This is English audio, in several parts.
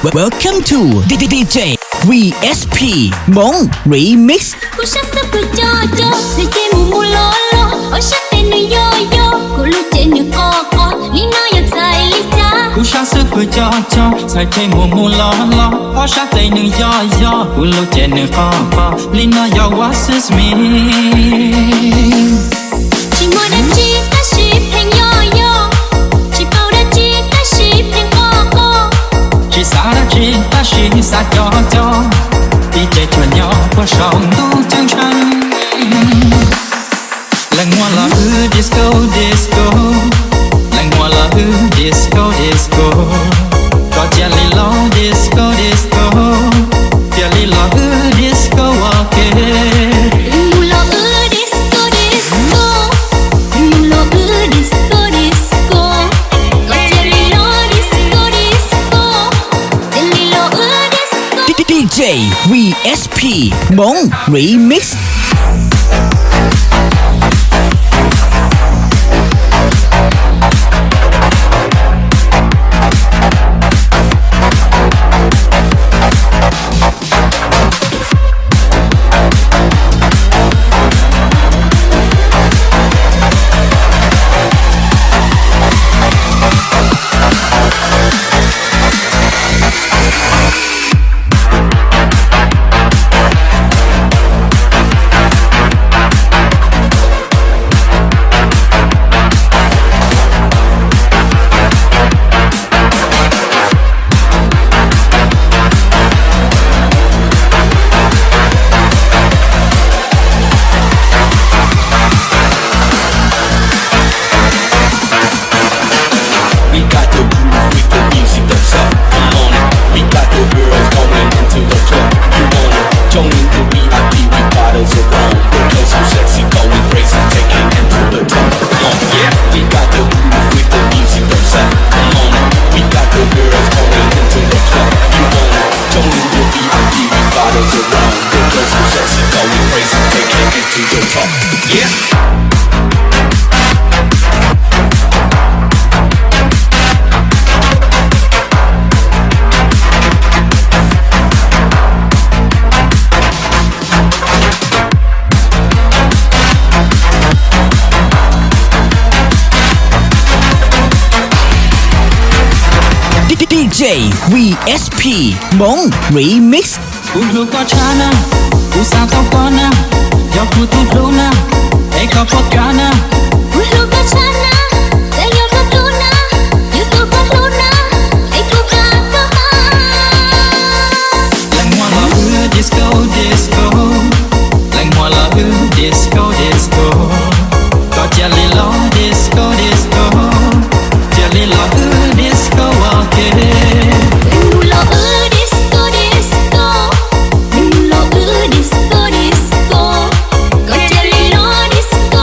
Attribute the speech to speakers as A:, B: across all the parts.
A: Welcome to DDJ VSP HMONG REMIX.
B: Cô sắc sắc cười cho Sẽ chê mù mù lo Ôi sắc tên nữ yo Cô lúc chê nữ co Lý nói ya dài lý cha
C: Cô sắc sắc cười cho Sẽ chê mù mù lo Ôi sắc tên nữ yo Cô lúc chê nữ co Lý nói ya what is me.
B: Chỉ môi đã chi ta ship hành yo Chỉ bao đã chi ta ship hành co
C: Chỉ xa đã chi ta ship xa cho DJ chuẩn nhỏ qua sóng tu chân chân Lạnh hoa là disco Lạnh hoa là disco Có chè lì lo disco Chè lì lo disco ok.
B: Mù lo disco Mù lo disco Có chè lì lo disco Chè lì lo disco
A: DDJ VSP HMONG REMIX. DDJ VSP HMONG REMIX.
C: Ulu có chana, usa tao có na, yo ku tu luna, e có podcast.
B: Ulu có chana, sẽ yo có luna, YouTube có luna, e có ca.
C: Lạnh hoa là disco, lạnh hoa là disco, có chè lì lo disco, chè lì lo disco ok.
B: Mù lo disco Mù lo disco Có chè lì lo disco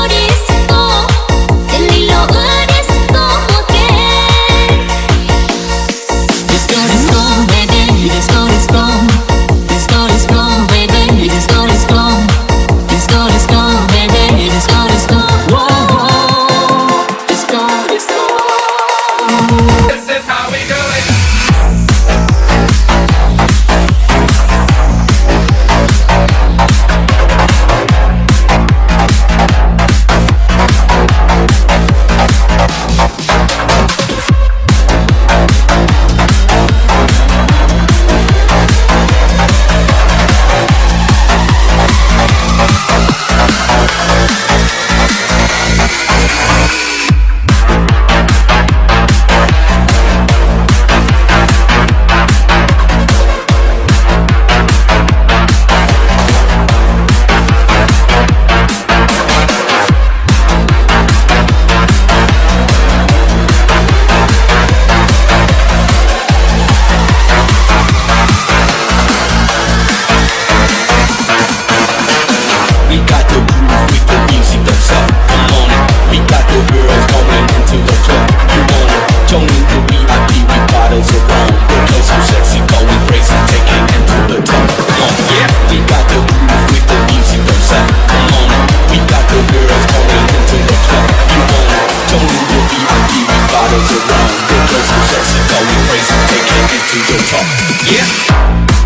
B: Chè lì lo disco ok.
C: Disco baby, disco baby, disco baby, disco. Whoa, disco.
D: This is how we do it. bottles around. The girls so sexy, call me crazy, take it into the
C: top. Yeah.